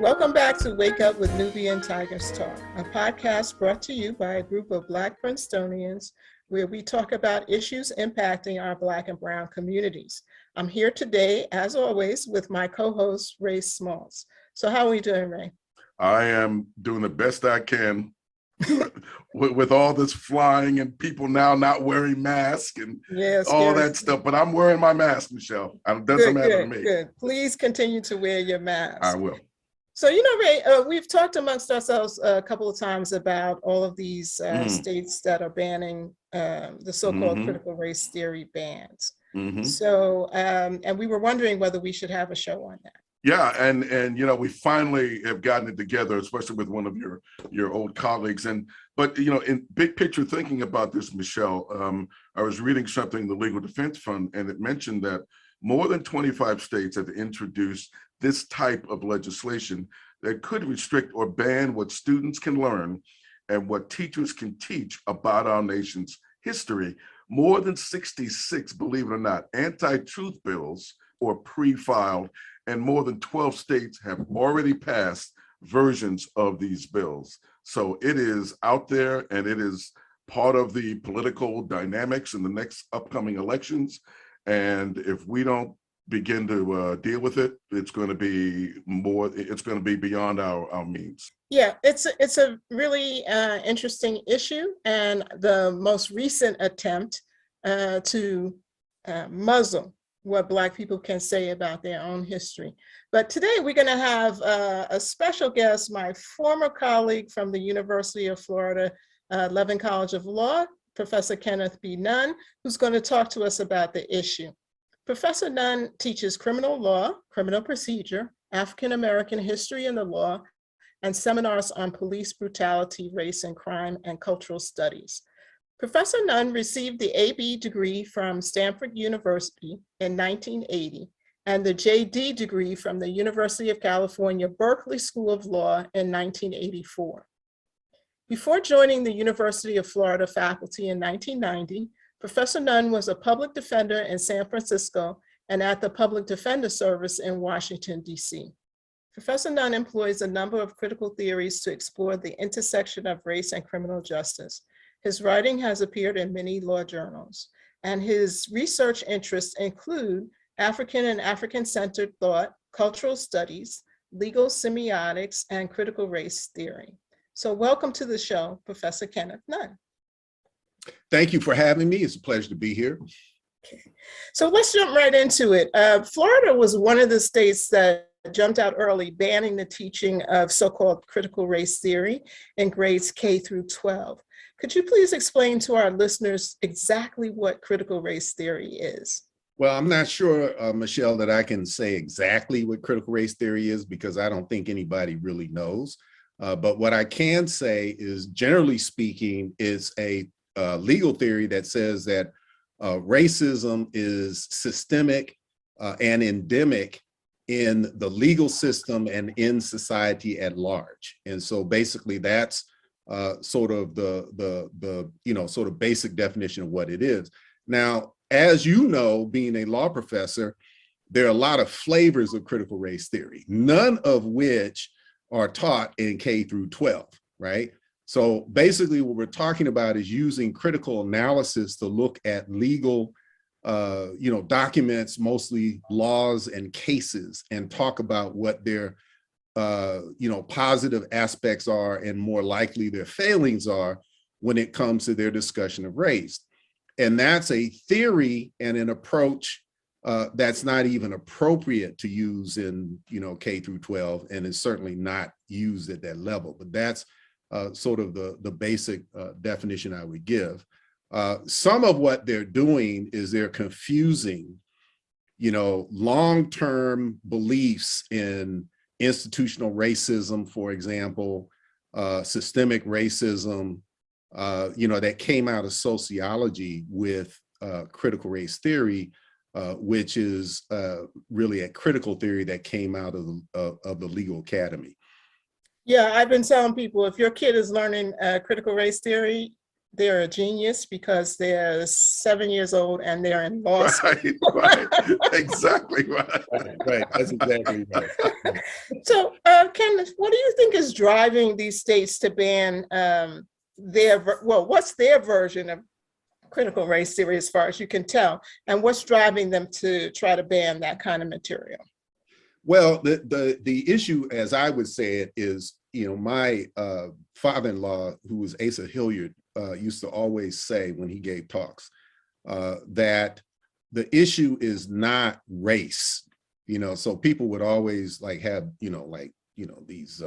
Welcome back to Wake Up with Nubian Tigers Talk, a podcast brought to you by a group of Black Princetonians where we talk about issues impacting our Black and Brown communities. I'm here today, as always, with my co-host, Ray Smalls. So how are we doing, Ray? I am doing the best I can with all this flying and people now not wearing masks and all that stuff. But I'm wearing my mask, Michelle. It doesn't matter to me. Good. Please continue to wear your mask. I will. So, Ray, we've talked amongst ourselves a couple of times about all of these states that are banning the so-called critical race theory bans. So, and we were wondering whether we should have a show on that. Yeah, and we finally have gotten it together, especially with one of your old colleagues. But in big picture thinking about this, Michelle, I was reading something in the Legal Defense Fund, and it mentioned that more than 25 states have introduced this type of legislation that could restrict or ban what students can learn and what teachers can teach about our nation's history. More than 66, believe it or not, anti-truth bills or pre-filed, and more than 12 states have already passed versions of these bills. So it is out there, and it is part of the political dynamics in the next upcoming elections. And if we don't begin to deal with it, it's going to be beyond our means. Yeah, it's a really interesting issue, and the most recent attempt to muzzle what Black people can say about their own history. But today we're going to have a special guest, my former colleague from the University of Florida, Levin College of Law, Professor Kenneth B. Nunn, who's going to talk to us about the issue. Professor Nunn teaches criminal law, criminal procedure, African-American history and the law, and seminars on police brutality, race and crime, and cultural studies. Professor Nunn received the AB degree from Stanford University in 1980 and the JD degree from the University of California, Berkeley School of Law in 1984. Before joining the University of Florida faculty in 1990, Professor Nunn was a public defender in San Francisco and at the Public Defender Service in Washington, D.C. Professor Nunn employs a number of critical theories to explore the intersection of race and criminal justice. His writing has appeared in many law journals, and his research interests include African and African-centered thought, cultural studies, legal semiotics, and critical race theory. So welcome to the show, Professor Kenneth Nunn. Thank you for having me. It's a pleasure to be here. Okay. So let's jump right into it. Florida was one of the states that jumped out early, banning the teaching of so-called critical race theory in grades K through 12. Could you please explain to our listeners exactly what critical race theory is? Well, I'm not sure, Michelle, that I can say exactly what critical race theory is because I don't think anybody really knows. But what I can say is, generally speaking, it's a legal theory that says that racism is systemic and endemic in the legal system and in society at large. And so basically that's sort of the sort of basic definition of what it is. Now, as you know, being a law professor, there are a lot of flavors of critical race theory, none of which are taught in K through 12, right? So basically what we're talking about is using critical analysis to look at legal documents, mostly laws and cases, and talk about what their positive aspects are and more likely their failings are when it comes to their discussion of race. And that's a theory and an approach that's not even appropriate to use in K through 12, and is certainly not used at that level. But that's sort of the basic definition I would give. Some of what they're doing is they're confusing, long-term beliefs in institutional racism, for example, systemic racism, that came out of sociology with critical race theory, which is really a critical theory that came out of the legal academy. Yeah, I've been telling people, if your kid is learning critical race theory, they're a genius because they're 7 years old and they're in law school. Right, exactly right. Right, that's exactly right. So, Kenneth, what do you think is driving these states to ban what's their version of critical race theory as far as you can tell, and what's driving them to try to ban that kind of material? Well, the issue, as I would say it, is, my father-in-law, who was Asa Hilliard, used to always say when he gave talks that the issue is not race. So people would always have, these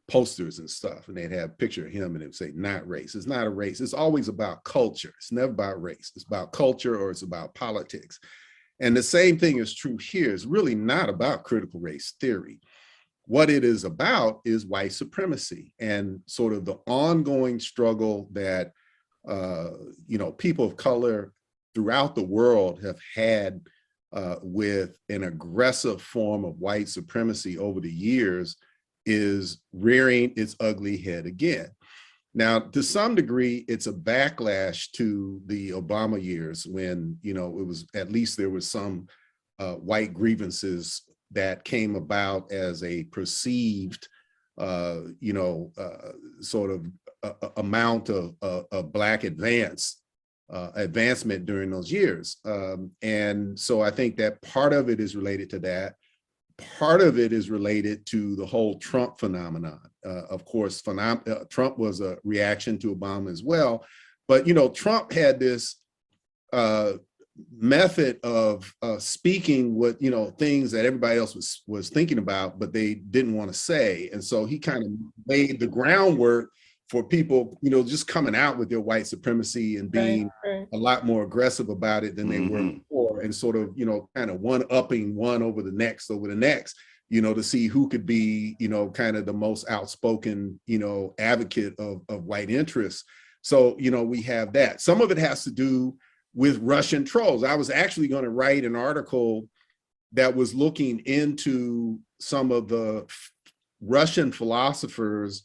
posters and stuff, and they'd have a picture of him and it would say, not race. It's not a race. It's always about culture. It's never about race. It's about culture, or it's about politics. And the same thing is true here. It's really not about critical race theory. What it is about is white supremacy and sort of the ongoing struggle that, people of color throughout the world have had with an aggressive form of white supremacy over the years is rearing its ugly head again. Now, to some degree, it's a backlash to the Obama years when, it was, at least there was some white grievances that came about as a perceived, sort of amount of Black advancement during those years. And so I think that part of it is related to that. Part of it is related to the whole Trump phenomenon. Of course, Trump was a reaction to Obama as well. But, Trump had this method of speaking what, things that everybody else was thinking about, but they didn't want to say. And so he kind of laid the groundwork for people, just coming out with their white supremacy and being a lot more aggressive about it than they were before, and sort of, kind of one-upping one over the next, to see who could be, kind of the most outspoken, advocate of white interests. So, we have that. Some of it has to do with Russian trolls. I was actually going to write an article that was looking into some of the Russian philosophers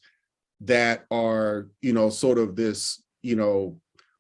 that are, sort of this,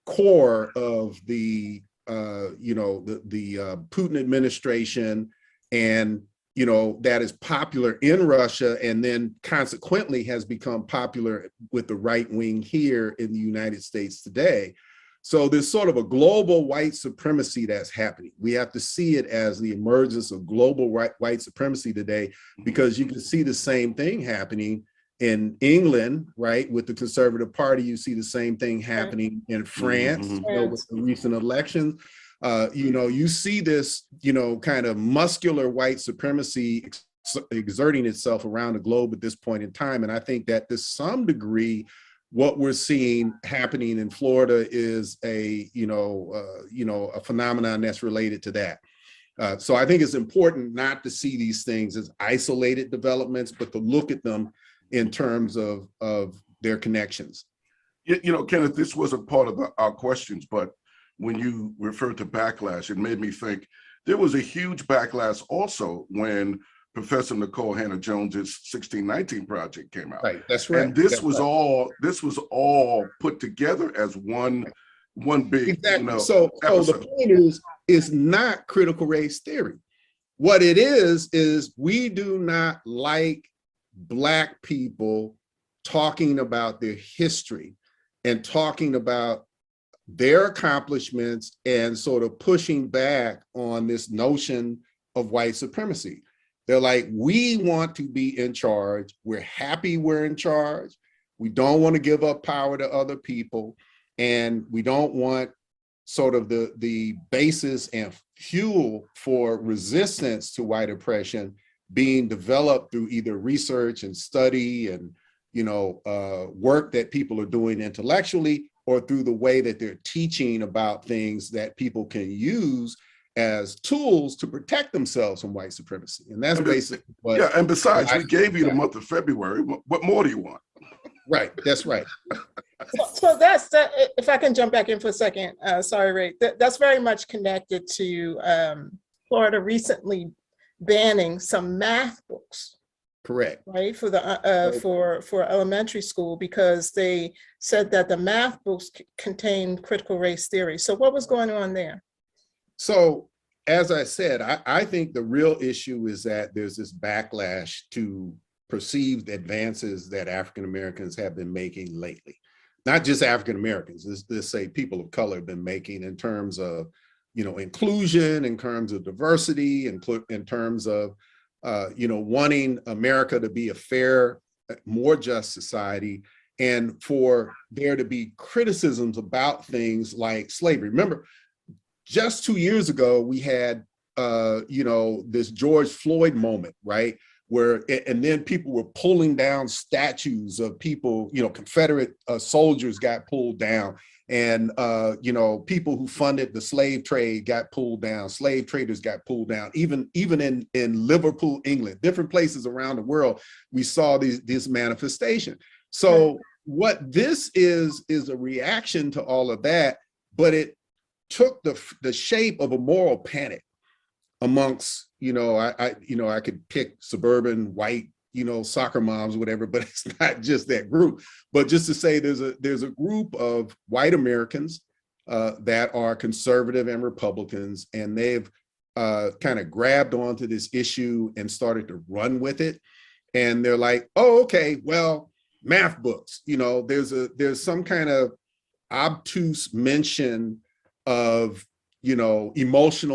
core of the, the Putin administration, and, that is popular in Russia, and then consequently has become popular with the right wing here in the United States today. So there's sort of a global white supremacy that's happening. We have to see it as the emergence of global white supremacy today, because you can see the same thing happening in England, right? With the Conservative Party, you see the same thing happening in France, with the recent elections. You see this, kind of muscular white supremacy exerting itself around the globe at this point in time. And I think that to some degree, what we're seeing happening in Florida is a phenomenon that's related to that. So I think it's important not to see these things as isolated developments, but to look at them in terms of their connections. Kenneth, this wasn't part of our questions, but when you referred to backlash, it made me think there was a huge backlash also when Professor Nicole Hannah-Jones's 1619 project came out. Right, that's right. And this was all put together as one big, exactly. So the point is not critical race theory. What it is we do not like Black people talking about their history and talking about their accomplishments and sort of pushing back on this notion of white supremacy. They're like, we want to be in charge. We're happy we're in charge. We don't want to give up power to other people. And we don't want sort of the basis and fuel for resistance to white oppression being developed through either research and study and, work that people are doing intellectually, or through the way that they're teaching about things that people can use as tools to protect themselves from white supremacy. And that's basically what— Yeah, and besides, we gave you the month of February. What more do you want? Right, that's right. So that's that. If I can jump back in for a second, sorry, Ray. That's very much connected to Florida recently banning some math books Correct. right, for the for elementary school, because they said that the math books contained critical race theory. So what was going on there? So, as I said, I think the real issue is that there's this backlash to perceived advances that African Americans have been making lately. Not just African Americans, let's say people of color have been making in terms of, inclusion, in terms of diversity, in terms of, wanting America to be a fair, more just society, and for there to be criticisms about things like slavery. Remember, just 2 years ago, we had, this George Floyd moment, right? And then people were pulling down statues of people, Confederate soldiers got pulled down, and, people who funded the slave trade got pulled down, slave traders got pulled down, even in Liverpool, England, different places around the world, we saw this manifestation. So what this is a reaction to all of that, but it took the shape of a moral panic amongst, I could pick suburban white, soccer moms, whatever, but it's not just that group. But just to say there's a group of white Americans that are conservative and Republicans, and they've kind of grabbed onto this issue and started to run with it. And they're like, oh, okay, well, math books, there's some kind of obtuse mention of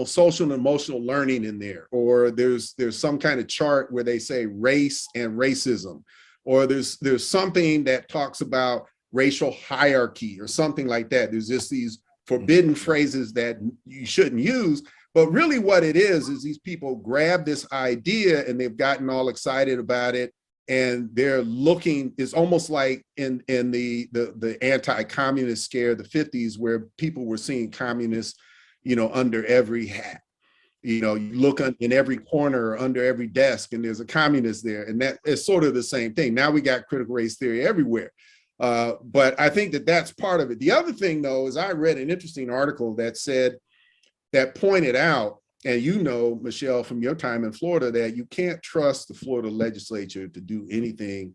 social and emotional learning in there, or there's some kind of chart where they say race and racism, or there's something that talks about racial hierarchy or something like that. There's just these forbidden phrases that you shouldn't use, but really what it is these people grab this idea and they've gotten all excited about it, and they're looking, it's almost like in the anti-communist scare of the 50s, where people were seeing communists under every hat. You look in every corner or under every desk and there's a communist there, and that is sort of the same thing. Now we got critical race theory everywhere. But I think that's part of it. The other thing, though, is I read an interesting article that pointed out, and Michelle, from your time in Florida, that you can't trust the Florida legislature to do anything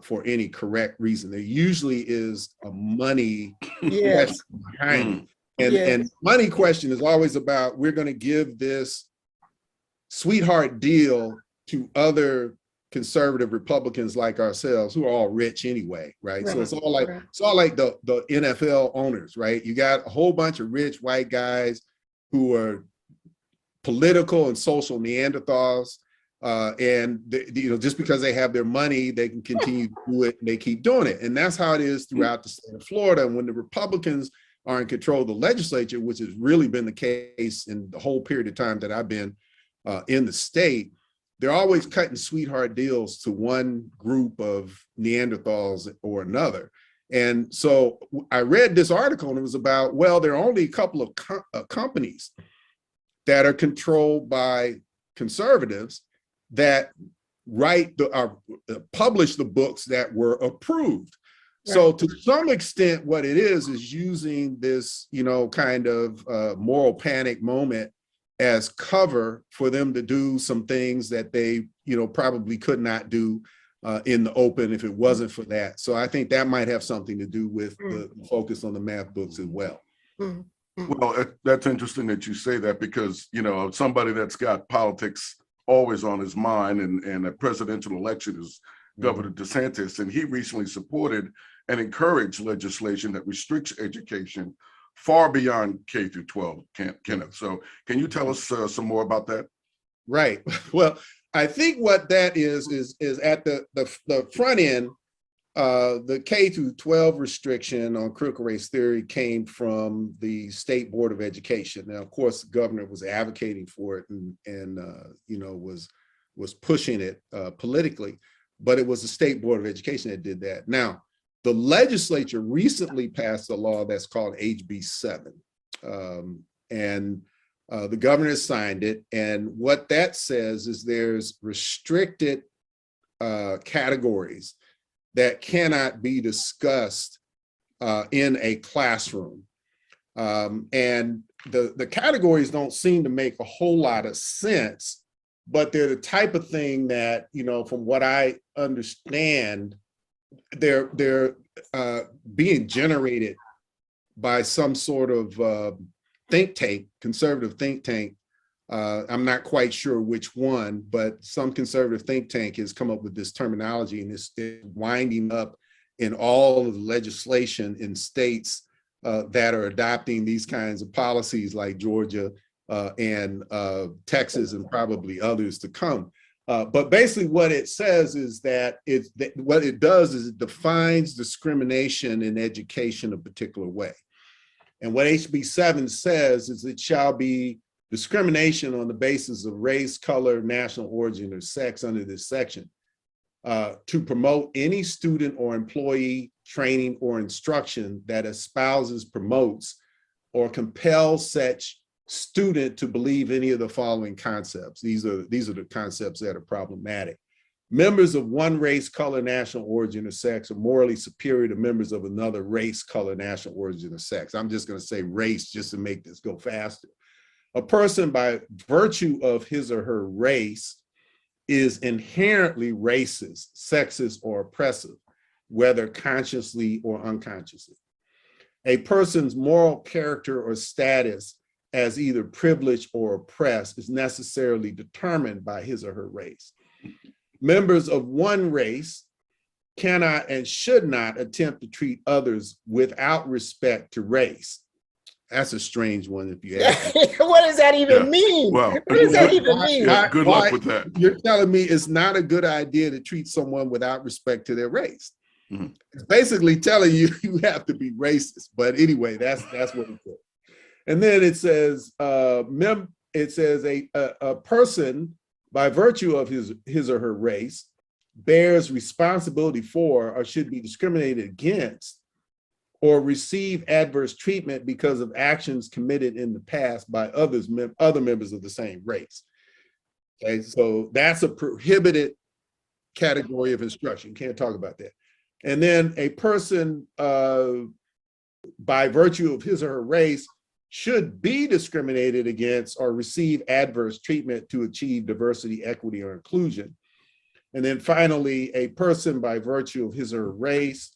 for any correct reason. There usually is a money question behind it. And money question is always about, we're going to give this sweetheart deal to other conservative Republicans like ourselves, who are all rich anyway, right? So it's all like the NFL owners, right? You got a whole bunch of rich white guys who are political and social Neanderthals, and just because they have their money, they can continue to do it, and they keep doing it. And that's how it is throughout the state of Florida. And when the Republicans are in control of the legislature, which has really been the case in the whole period of time that I've been in the state, they're always cutting sweetheart deals to one group of Neanderthals or another. And so I read this article, and it was about, well, there are only a couple of companies that are controlled by conservatives that publish the books that were approved. So to some extent, what it is using this, kind of moral panic moment as cover for them to do some things that they, probably could not do in the open if it wasn't for that. So I think that might have something to do with the focus on the math books as well. Well, that's interesting that you say that, because, somebody that's got politics always on his mind, and a presidential election is Governor DeSantis, and he recently supported and encouraged legislation that restricts education far beyond K through 12, Kenneth. So can you tell us some more about that? Right. Well, I think what that is at the front end, the K through 12 restriction on critical race theory came from the State Board of Education. Now, of course, the governor was advocating for it and was pushing it politically, but it was the State Board of Education that did that. Now, the legislature recently passed a law that's called HB 7, and the governor signed it. And what that says is there's restricted categories that cannot be discussed in a classroom. And the categories don't seem to make a whole lot of sense but they're the type of thing that, from what I understand, they're being generated by some sort of think tank, conservative think tank. I'm not quite sure which one, but some conservative think tank has come up with this terminology, and it's winding up in all of the legislation in states that are adopting these kinds of policies, like Georgia and Texas, and probably others to come. But basically what it says is that what it does is it defines discrimination in education a particular way. And what HB 7 says is it shall be discrimination on the basis of race, color, national origin, or sex under this section to promote any student or employee training or instruction that espouses, promotes, or compels such student to believe any of the following concepts. These are the concepts that are problematic. Members of one race, color, national origin, or sex are morally superior to members of another race, color, national origin, or sex. I'm just going to say race just to make this go faster. A person by virtue of his or her race is inherently racist, sexist, or oppressive, whether consciously or unconsciously. A person's moral character or status as either privileged or oppressed is necessarily determined by his or her race. Members of one race cannot and should not attempt to treat others without respect to race. That's a strange one, if you ask me. What does that even mean? Well, what does that even mean? Yeah, good luck with that. You're telling me it's not a good idea to treat someone without respect to their race. Mm-hmm. It's basically telling you you have to be racist. But anyway, that's what it says. And then it says a person by virtue of his or her race bears responsibility for or should be discriminated against or receive adverse treatment because of actions committed in the past by other members of the same race. Okay, so that's a prohibited category of instruction. Can't talk about that. And then a person by virtue of his or her race should be discriminated against or receive adverse treatment to achieve diversity, equity, or inclusion. And then finally, a person by virtue of his or her race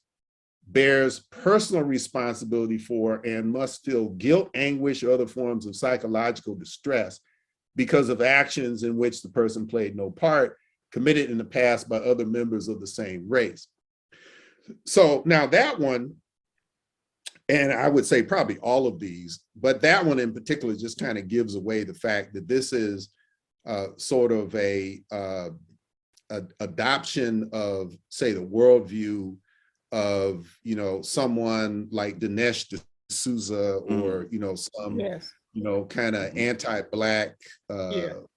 bears personal responsibility for and must feel guilt, anguish, or other forms of psychological distress because of actions in which the person played no part, committed in the past by other members of the same race. So now that one, and I would say probably all of these, but that one in particular just kind of gives away the fact that this is sort of a adoption of, say, the worldview of, someone like Dinesh D'Souza or, some, kind of anti-Black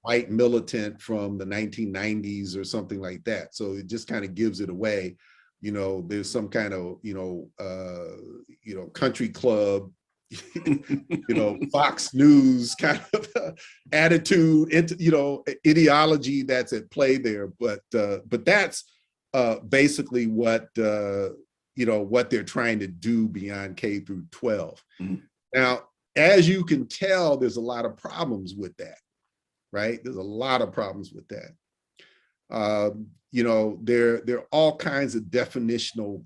white militant from the 1990s or something like that. So it just kind of gives it away. There's some kind of, country club, Fox News kind of attitude, ideology that's at play there. But that's basically what they're trying to do beyond K through 12. Mm-hmm. Now, as you can tell, there's a lot of problems with that, right? There's a lot of problems with that. There are all kinds of definitional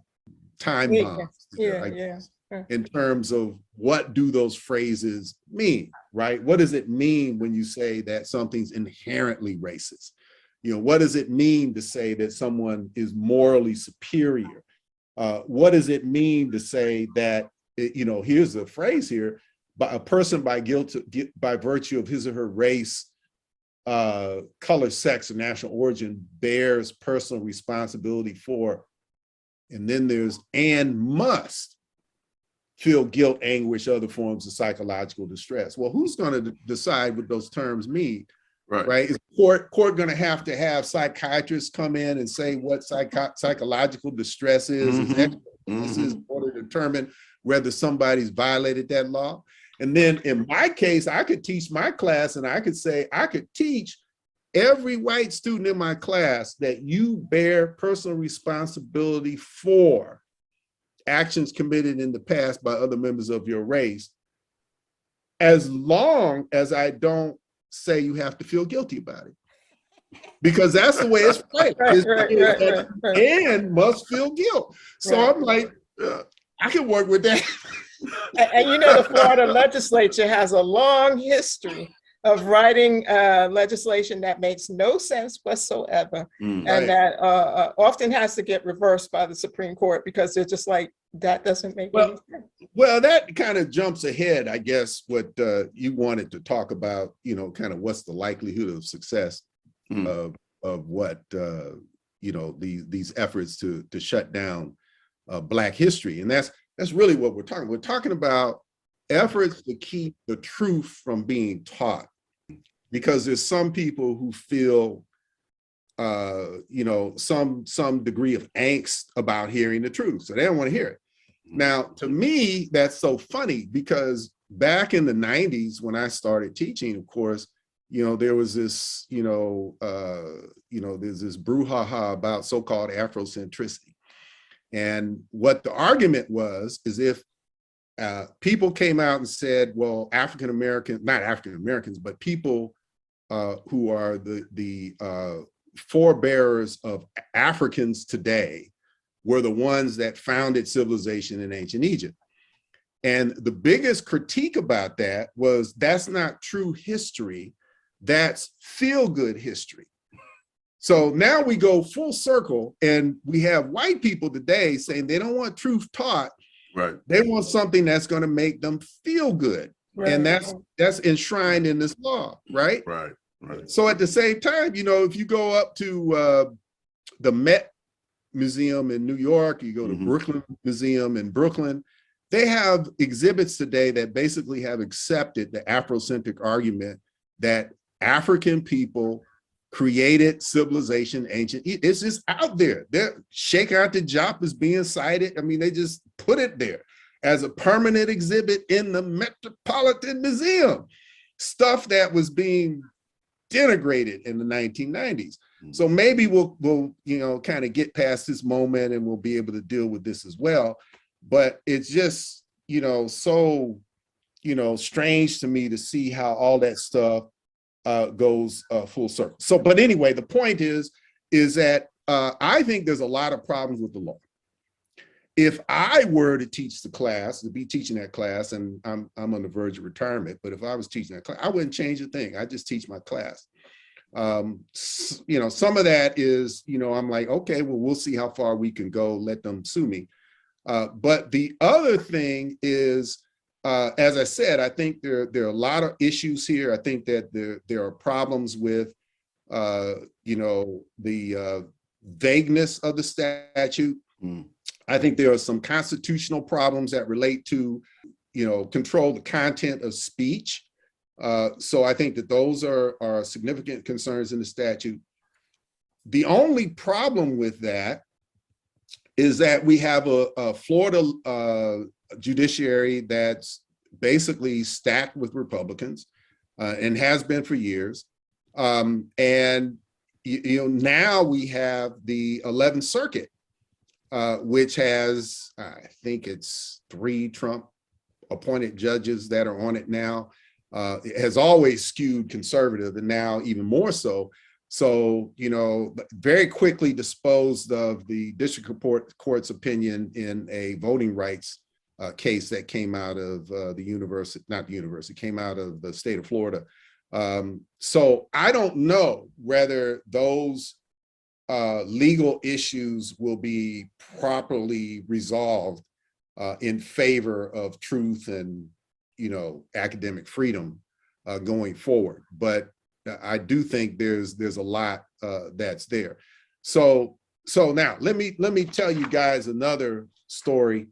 time bombs in terms of what do those phrases mean, right? What does it mean when you say that something's inherently racist? What does it mean to say that someone is morally superior? What does it mean to say that, here's the phrase here, but a person by virtue of his or her race, color, sex, or national origin bears personal responsibility for, and then there's and must feel guilt, anguish, other forms of psychological distress. Well, who's going to decide what those terms mean? Right? Is court going to have psychiatrists come in and say what psychological distress is, in order to determine whether somebody's violated that law? And then in my case, I could teach my class and I could say, I could teach every white student in my class that you bear personal responsibility for actions committed in the past by other members of your race, as long as I don't say you have to feel guilty about it. because that's the way it's played. Right, right. And must feel guilt. So Right. I'm like, I can work with that. And you know, the Florida legislature has a long history of writing legislation that makes no sense whatsoever, and that often has to get reversed by the Supreme Court because they're just like, that doesn't make any sense. Well, that kind of jumps ahead, I guess, what you wanted to talk about, you know, kind of what's the likelihood of success of what, you know, these efforts to shut down Black history. And that's really what we're talking. We're talking about efforts to keep the truth from being taught, because there's some people who feel, you know, some degree of angst about hearing the truth, so they don't want to hear it. Now, to me, that's so funny, because back in the 90s when I started teaching, of course, you know, there was this, there's this brouhaha about so-called Afrocentricity. And what the argument was is if people came out and said, well, African-American, not African-Americans, but people who are the forebearers of Africans today were the ones that founded civilization in ancient Egypt. And the biggest critique about that was, that's not true history, that's feel-good history. So now we go full circle, and we have white people today saying they don't want truth taught. Right. They want something that's going to make them feel good. Right. And that's enshrined in this law, right? Right. Right. So at the same time, you know, if you go up to the Met Museum in New York, you go to Brooklyn Museum in Brooklyn, they have exhibits today that basically have accepted the Afrocentric argument that African people created civilization ancient. It's just out there. Sheikh Anta Diop is being cited. I mean, they just put it there as a permanent exhibit in the Metropolitan Museum. Stuff that was being denigrated in the 1990s. So maybe we'll you know, kind of get past this moment and we'll be able to deal with this as well. But it's just, you know, so, you know, strange to me to see how all that stuff goes full circle. So, but anyway, the point is that I think there's a lot of problems with the law. If I were to teach the class, to be teaching that class, and I'm on the verge of retirement, but if I was teaching that class, I wouldn't change a thing. I just teach my class. You know, some of that is, you know, I'm like, okay, well, we'll see how far we can go, let them sue me. But the other thing is, as I said, I think there are a lot of issues here. I think that there are problems with, you know, the vagueness of the statute. I think there are some constitutional problems that relate to, you know, control the content of speech. So I think that those are significant concerns in the statute. The only problem with that is that we have a Florida judiciary that's basically stacked with Republicans and has been for years. And you know, now we have the 11th Circuit, which has, I think it's 3 Trump appointed judges that are on it now. It has always skewed conservative, and now even more so. So, you know, very quickly disposed of the district court's opinion in a voting rights case that came out of came out of the state of Florida. So I don't know whether those legal issues will be properly resolved in favor of truth and, you know, academic freedom going forward. But I do think there's a lot that's there. So now let me tell you guys another story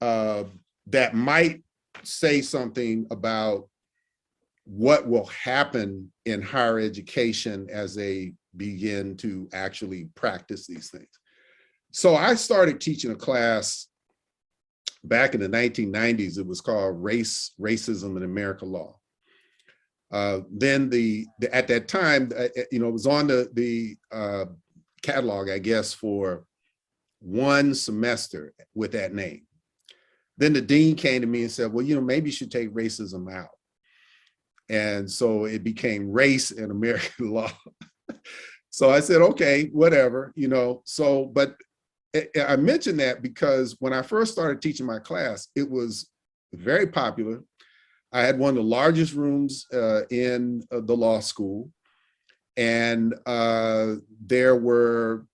that might say something about what will happen in higher education as they begin to actually practice these things. So I started teaching a class back in the 1990s. It was called Racism in American Law. Then at that time, you know, it was on the catalog, I guess, for 1 semester with that name. Then the dean came to me and said, well, you know, maybe you should take racism out. And so it became Race in American Law. So I said, okay, whatever, so, but I mentioned that because when I first started teaching my class, it was very popular. I had one of the largest rooms in the law school. And there were,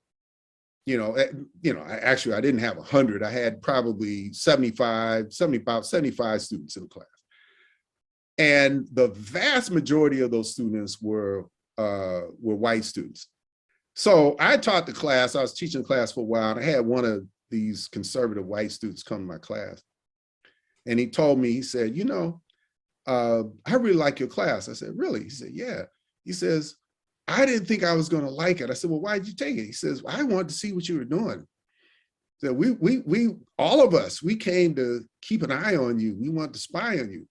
actually, I didn't have 100. I had probably 75 students in the class. And the vast majority of those students were white students. So I taught the class, I was teaching class for a while, and I had one of these conservative white students come to my class. And he told me, he said, I really like your class. I said, really? He said, yeah. He says, I didn't think I was going to like it. I said, well, why did you take it? He says, I wanted to see what you were doing. So we all of us, we came to keep an eye on you. We wanted to spy on you.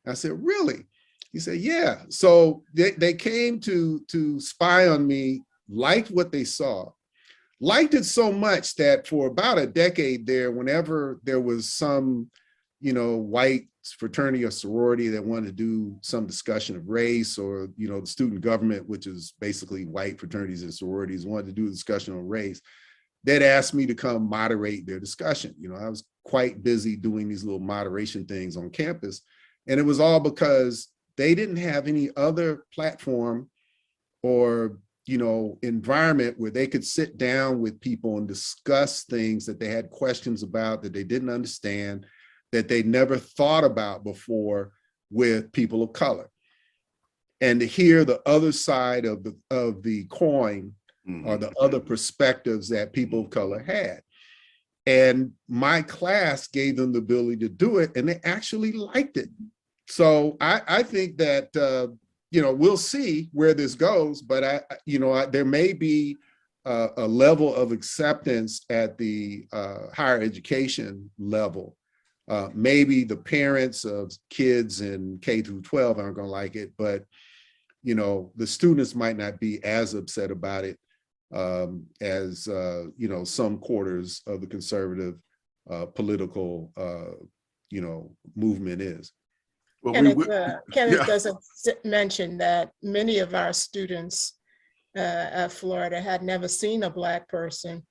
I said, really? He said, yeah. So they came to spy on me, liked what they saw, liked it so much that for about a decade there, whenever there was some, white fraternity or sorority that wanted to do some discussion of race, or, the student government, which is basically white fraternities and sororities, wanted to do a discussion on race, they'd ask me to come moderate their discussion. I was quite busy doing these little moderation things on campus. And it was all because they didn't have any other platform or, environment where they could sit down with people and discuss things that they had questions about, that they didn't understand, that they never thought about before with people of color. And to hear the other side of the coin, or the other perspectives that people of color had. And my class gave them the ability to do it, and they actually liked it. So I think that, we'll see where this goes, but there may be a level of acceptance at the higher education level. Maybe the parents of kids in K through 12 aren't going to like it, but the students might not be as upset about it as some quarters of the conservative political movement is. Well, Kenneth doesn't mention that many of our students at Florida had never seen a Black person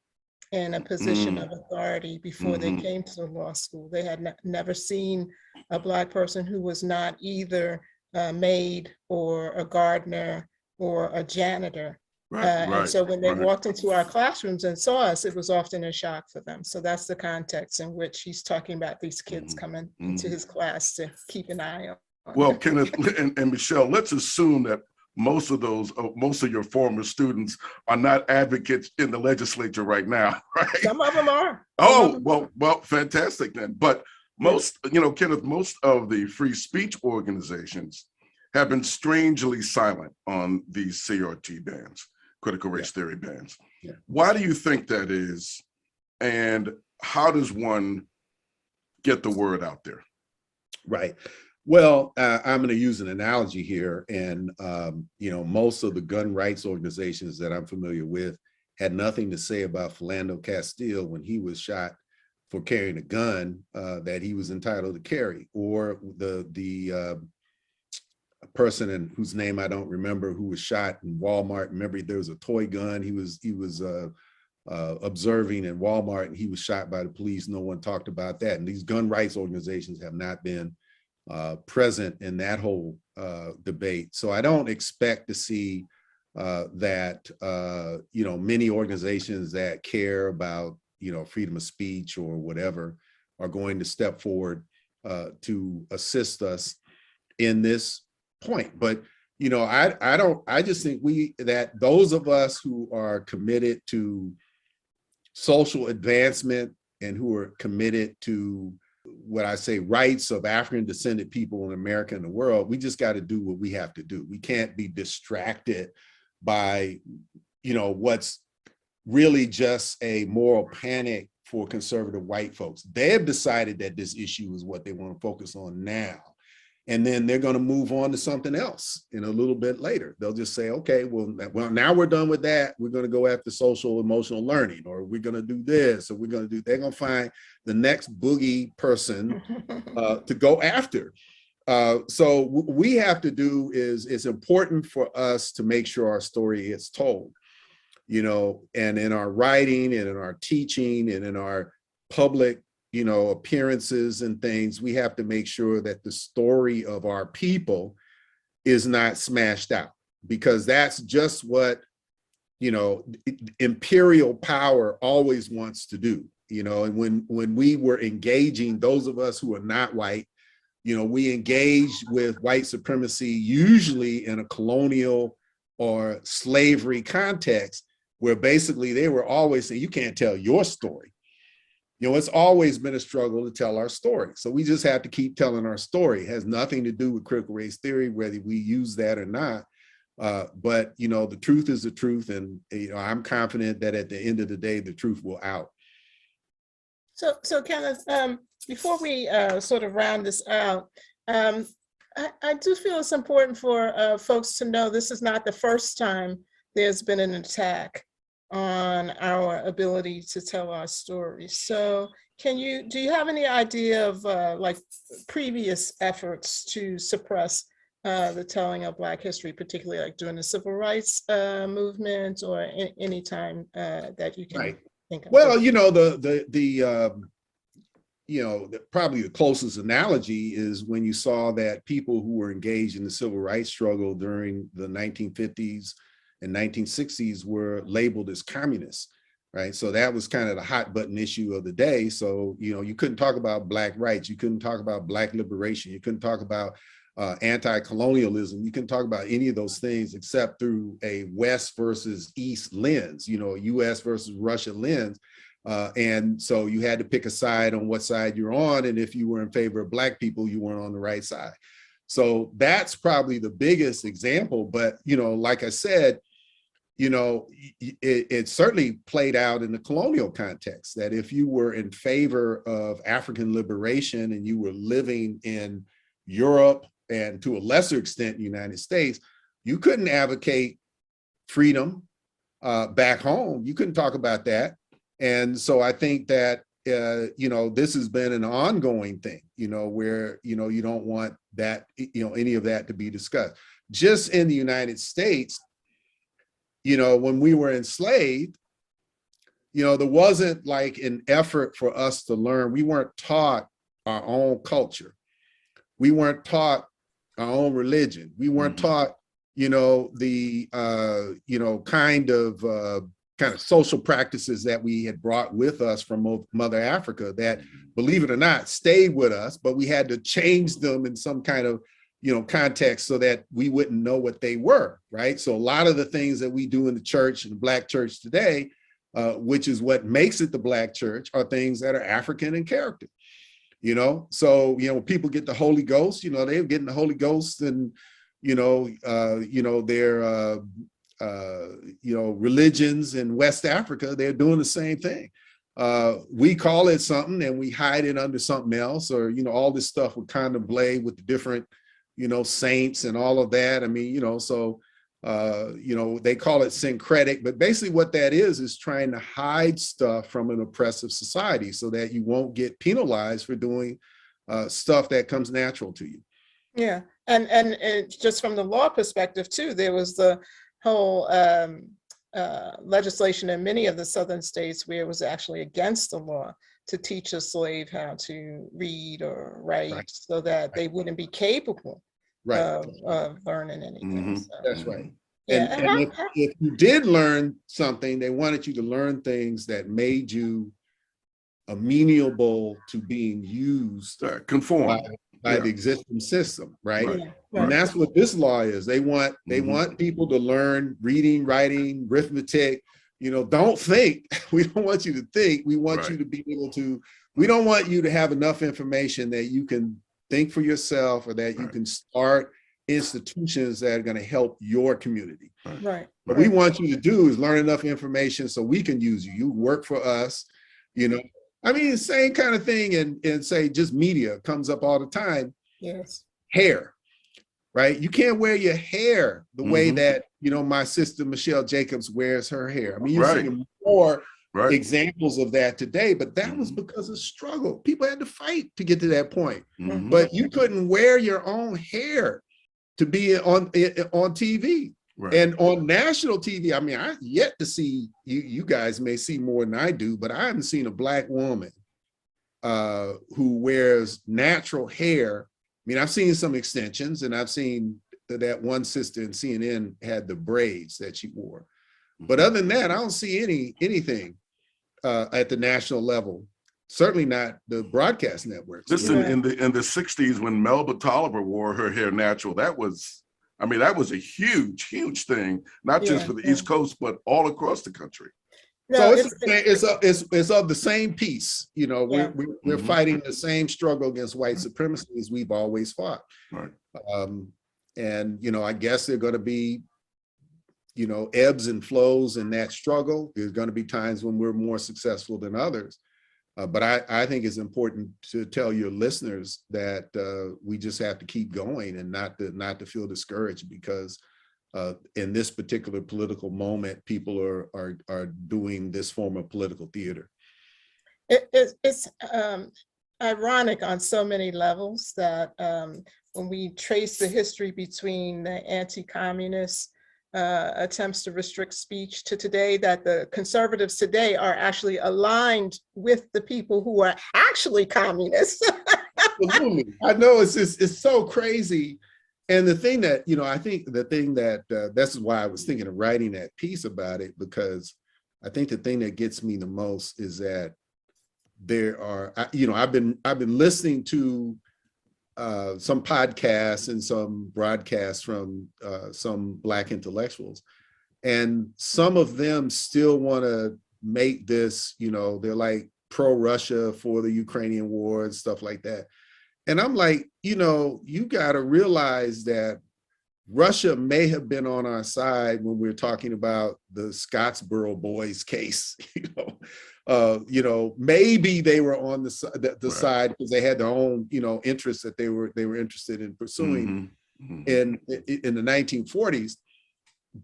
in a position of authority before they came to law school. They had never seen a Black person who was not either a maid or a gardener or a janitor. And so when they walked into our classrooms and saw us, it was often a shock for them. So that's the context in which he's talking about these kids coming into his class to keep an eye on. Well, Kenneth and Michelle, let's assume that most of your former students are not advocates in the legislature right now, right? Some of them are. Well, fantastic then. But most, Kenneth, most of the free speech organizations have been strangely silent on these CRT bans, critical race theory bans. Yeah. Why do you think that is? And how does one get the word out there? Right. Well, I'm going to use an analogy here. And, most of the gun rights organizations that I'm familiar with had nothing to say about Philando Castile when he was shot for carrying a gun that he was entitled to carry, or the person whose name I don't remember, who was shot in Walmart. Remember, there was a toy gun. He was observing in Walmart, and he was shot by the police. No one talked about that. And these gun rights organizations have not been present in that whole debate. So I don't expect to see that many organizations that care about freedom of speech or whatever are going to step forward to assist us in this point. But I just think that those of us who are committed to social advancement and who are committed to what I say rights of African descended people in America and the world, we just got to do what we have to do. We can't be distracted by what's really just a moral panic for conservative white folks. They have decided that this issue is what they want to focus on now. And then they're going to move on to something else in a little bit later. They'll just say, okay, well, now we're done with that. We're going to go after social emotional learning, or we're going to do this, or they're going to find the next boogie person to go after. So what we have to do is, it's important for us to make sure our story is told. and in our writing and in our teaching and in our public, appearances and things, we have to make sure that the story of our people is not smashed out, because that's just what, imperial power always wants to do, and when we were engaging, those of us who are not white, we engaged with white supremacy, usually in a colonial or slavery context, where basically they were always saying, you can't tell your story. It's always been a struggle to tell our story. So we just have to keep telling our story. It has nothing to do with critical race theory, whether we use that or not. But, the truth is the truth. And, I'm confident that at the end of the day, the truth will out. So Kenneth, before we sort of round this out, I do feel it's important for folks to know this is not the first time there's been an attack on our ability to tell our stories. So do you have any idea of like previous efforts to suppress the telling of Black history, particularly like during the civil rights movement, or any time that you can think of? Well, probably the closest analogy is when you saw that people who were engaged in the civil rights struggle during the 1950s and 1960s were labeled as communists, right? So that was kind of the hot button issue of the day. So, you couldn't talk about Black rights. You couldn't talk about Black liberation. You couldn't talk about anti-colonialism. You couldn't talk about any of those things except through a West versus East lens, US versus Russia lens. And so you had to pick a side on what side you're on. And if you were in favor of Black people, you weren't on the right side. So that's probably the biggest example. But, like I said, it certainly played out in the colonial context, that if you were in favor of African liberation and you were living in Europe and to a lesser extent, the United States, you couldn't advocate freedom back home. You couldn't talk about that. And so I think that, this has been an ongoing thing, where, you don't want that, any of that to be discussed. Just in the United States, when we were enslaved, there wasn't like an effort for us to learn. We weren't taught our own culture. We weren't taught our own religion. We weren't taught, the, kind of social practices that we had brought with us from Mother Africa that, believe it or not, stayed with us, but we had to change them in some kind of, context so that we wouldn't know what they were, right? So a lot of the things that we do in the church, in the Black church today, which is what makes it the Black church, are things that are African in character, So, when people get the Holy Ghost, they're getting the Holy Ghost and, their religions in West Africa, they're doing the same thing. We call it something and we hide it under something else, or, all this stuff with contemplate with the different, saints and all of that. I mean, so, they call it syncretic, but basically what that is trying to hide stuff from an oppressive society so that you won't get penalized for doing stuff that comes natural to you. Yeah, and just from the law perspective too, there was the whole legislation in many of the southern states where it was actually against the law to teach a slave how to read or write, so that they wouldn't be capable of learning anything. So, that's right. Yeah. And if you did learn something, they wanted you to learn things that made you amenable to being used conform by the existing system, right? Yeah, And that's what this law is. They want people to learn reading, writing, arithmetic. Don't think. We don't want you to think. We want you to be able to. We don't want you to have enough information that you can think for yourself, or that you can start institutions that are going to help your community. Right. What we want you to do is learn enough information so we can use you. You work for us. I mean, same kind of thing, and say just media comes up all the time. Yes. Hair, right? You can't wear your hair the way that, my sister Michelle Jacobs wears her hair. I mean, you're seeing more examples of that today, but that was because of struggle. People had to fight to get to that point. But you couldn't wear your own hair to be on TV. Right. And on national TV, I mean, I've yet to see, you guys may see more than I do, but I haven't seen a Black woman who wears natural hair. I mean, I've seen some extensions, and I've seen that one sister in CNN had the braids that she wore. But other than that, I don't see anything at the national level. Certainly not the broadcast networks. Listen, in the 60s, when Melba Tolliver wore her hair natural, that was a huge thing, not just for the East Coast, but all across the country. No, so it's of the same piece. You know, we're fighting the same struggle against white supremacy as we've always fought. Right. And, you know, I guess there are going to be, you know, ebbs and flows in that struggle. There's going to be times when we're more successful than others. But I think it's important to tell your listeners that we just have to keep going and not to feel discouraged, because in this particular political moment, people are doing this form of political theater. It's ironic on so many levels that when we trace the history between the anti-communist attempts to restrict speech to today, that the conservatives today are actually aligned with the people who are actually communists. Absolutely. I know it's so crazy. And the thing that, you know, I think the thing that this is why I was thinking of writing that piece about it, because I think the thing that gets me the most is that there are, you know, I've been listening to some podcasts and some broadcasts from some Black intellectuals, and some of them still want to make this, you know, they're like pro-Russia for the Ukrainian war and stuff like that. And I'm like, you know, you got to realize that Russia may have been on our side when we're talking about the Scottsboro boys case. You know, maybe they were on the side because they had their own, you know, interests that they were interested in pursuing in the 1940s,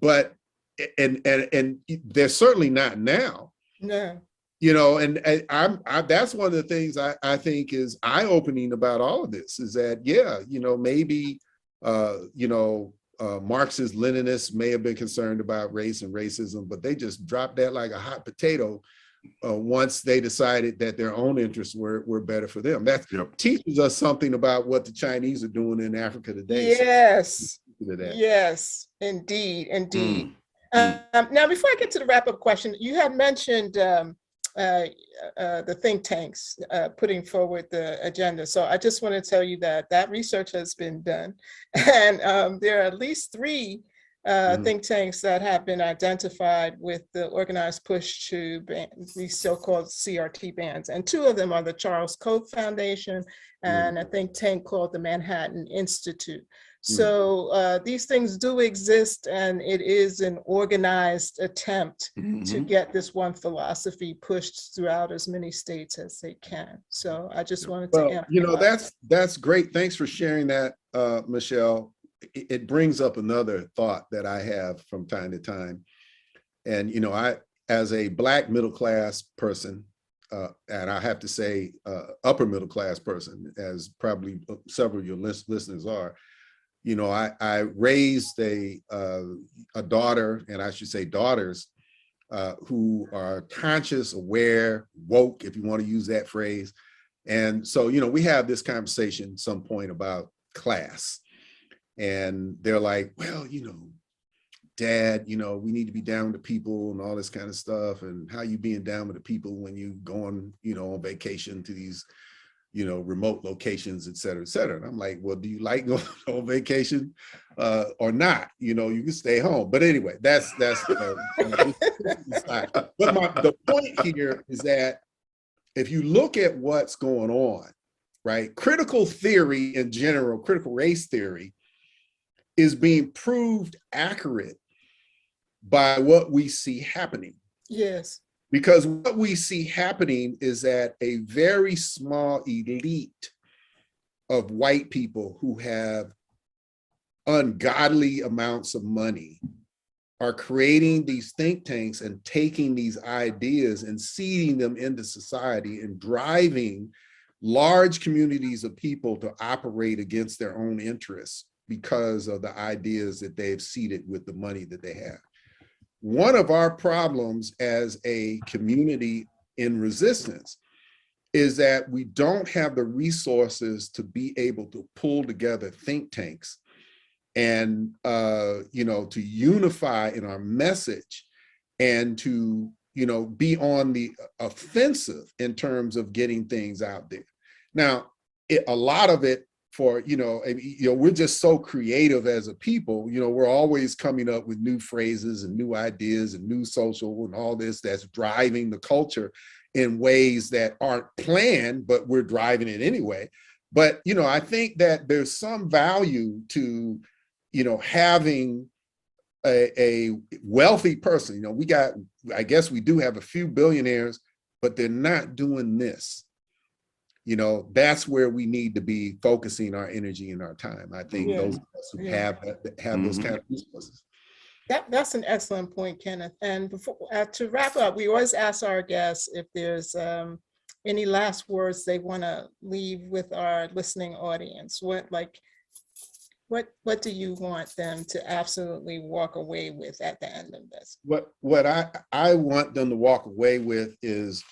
but and they're certainly not now. No. You know, and that's one of the things I think is eye-opening about all of this, is that, yeah, you know, maybe, you know, Marxist Leninists may have been concerned about race and racism, but they just dropped that like a hot potato once they decided that their own interests were better for them. That teaches us something about what the Chinese are doing in Africa today. Yes, yes, indeed. Now, before I get to the wrap-up question, you had mentioned the think tanks putting forward the agenda. So I just want to tell you that research has been done, and there are at least 3 think tanks that have been identified with the organized push to ban these so-called CRT bans. And 2 of them are the Charles Koch Foundation and a think tank called the Manhattan Institute. So these things do exist, and it is an organized attempt to get this one philosophy pushed throughout as many states as they can. So I just wanted to amplify. You know, that's great. Thanks for sharing that, Michelle. It brings up another thought that I have from time to time. And, you know, I, as a Black middle-class person, and I have to say upper middle-class person, as probably several of your listeners are, you know, I raised a daughter, and I should say daughters, who are conscious, aware, woke, if you want to use that phrase. And so, you know, we have this conversation at some point about class. And they're like, well, you know, Dad, you know, we need to be down with the people and all this kind of stuff. And how you being down with the people when you going, you know, on vacation to these, you know, remote locations, et cetera, et cetera. And I'm like, well, do you like going on vacation or not? You know, you can stay home. But anyway, that's but the point here is that if you look at what's going on, right, critical theory in general, critical race theory, is being proved accurate by what we see happening. Yes. Because what we see happening is that a very small elite of white people who have ungodly amounts of money are creating these think tanks and taking these ideas and seeding them into society and driving large communities of people to operate against their own interests. because of the ideas that they've seeded with the money that they have. One of our problems as a community in resistance is that we don't have the resources to be able to pull together think tanks and to unify in our message and to be on the offensive in terms of getting things out there. Now, a lot of it we're just so creative as a people. We're always coming up with new phrases and new ideas and new social and all this that's driving the culture in ways that aren't planned, but we're driving it anyway. But I think that there's some value to having a wealthy person. I guess we do have a few billionaires, but they're not doing this. That's where we need to be focusing our energy and our time. I think those of us who have those kind of resources. That's an excellent point, Kenneth. And before to wrap up, we always ask our guests if there's any last words they want to leave with our listening audience. What do you want them to absolutely walk away with at the end of this? What I want them to walk away with is,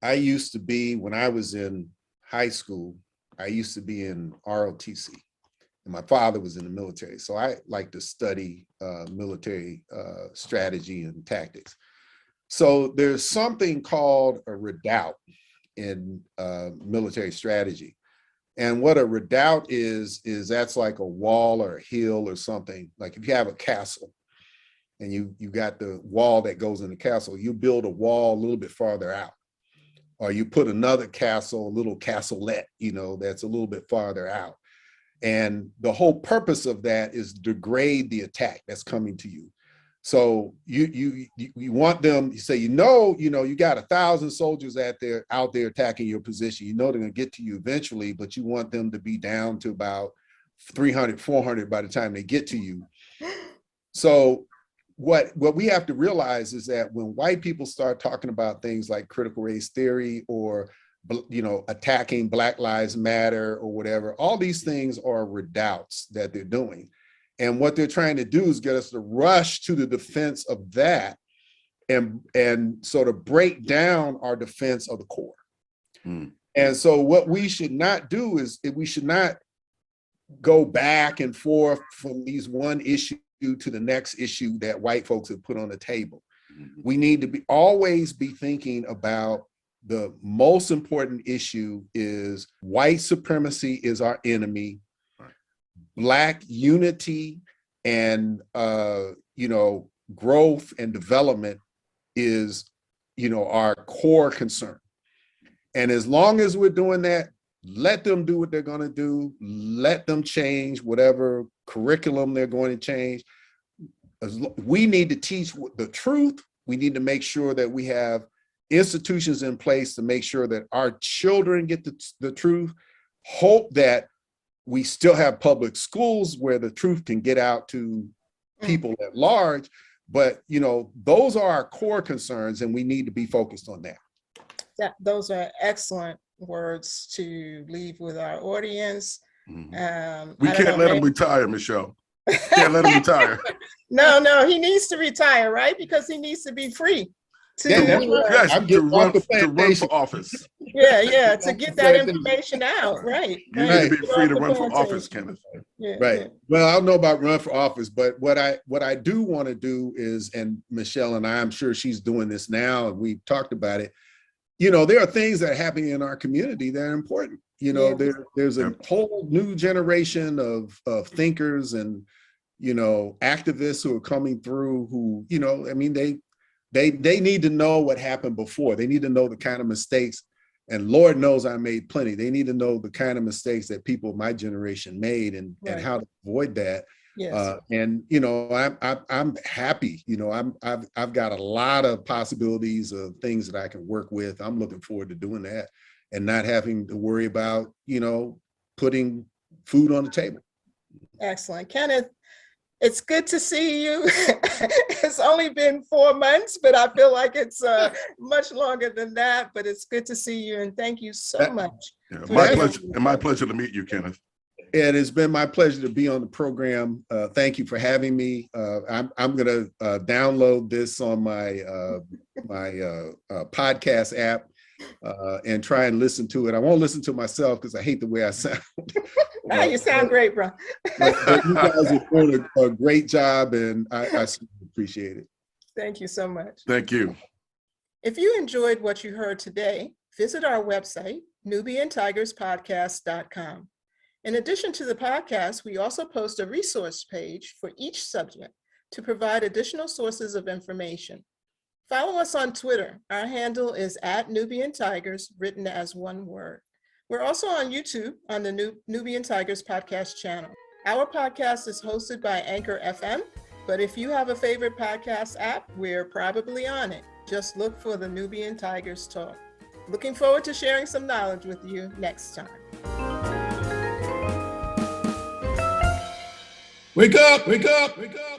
I used to be, when I was in high school, I used to be in ROTC, and my father was in the military. So I like to study military strategy and tactics. So there's something called a redoubt in military strategy. And what a redoubt is that's like a wall or a hill or something. Like if you have a castle and you got the wall that goes in the castle, you build a wall a little bit farther out. Or you put another castle, a little castleette, that's a little bit farther out. And the whole purpose of that is to degrade the attack that's coming to you. So you want them, you say, you got 1,000 soldiers out there attacking your position. They're going to get to you eventually, but you want them to be down to about 300, 400 by the time they get to you. So what we have to realize is that when white people start talking about things like critical race theory or attacking Black Lives Matter or whatever, all these things are redoubts that they're doing. And what they're trying to do is get us to rush to the defense of that and sort of break down our defense of the core. And so what we should not do is we should not go back and forth from these one issue to the next issue that white folks have put on the table. We need to always be thinking about the most important issue is white supremacy is our enemy. Black unity and growth and development is our core concern. And as long as we're doing that, let them do what they're going to do. Let them change whatever curriculum they're going to change. We need to teach the truth. We need to make sure that we have institutions in place to make sure that our children get the truth. Hope that we still have public schools where the truth can get out to people at large. But, those are our core concerns, and we need to be focused on that. Those are excellent words to leave with our audience. We can't let him retire, Michelle. Can't let him retire. No, he needs to retire, right? Because he needs to be free to run for office. Yeah, to get that information out, right? You need to be free to run for office, Kenneth. Right. Yeah. Well, I don't know about run for office, but what I do want to do is, and Michelle and I'm sure she's doing this now, and we've talked about it. There are things that are happening in our community that are important. There's a whole new generation of thinkers and activists who are coming through who, they need to know what happened before. They need to know the kind of mistakes, and Lord knows I made plenty. They need to know the kind of mistakes that people of my generation made and how to avoid that. Yes. I'm happy. I've got a lot of possibilities of things that I can work with. I'm looking forward to doing that and not having to worry about, putting food on the table. Excellent. Kenneth, it's good to see you. It's only been 4 months, but I feel like it's much longer than that, but it's good to see you. And thank you so much. Yeah, my pleasure to meet you, Kenneth. Ed, it's been my pleasure to be on the program. Thank you for having me. I'm going to download this on my podcast app and try and listen to it. I won't listen to myself because I hate the way I sound. No, you sound great, bro. but you guys are doing a great job, and I appreciate it. Thank you so much. Thank you. If you enjoyed what you heard today, visit our website, nubiantigerspodcast.com. In addition to the podcast, we also post a resource page for each subject to provide additional sources of information. Follow us on Twitter. Our handle is @NubianTigers, written as one word. We're also on YouTube on the Nubian Tigers podcast channel. Our podcast is hosted by Anchor FM, but if you have a favorite podcast app, we're probably on it. Just look for the Nubian Tigers Talk. Looking forward to sharing some knowledge with you next time. Wake up, wake up, wake up.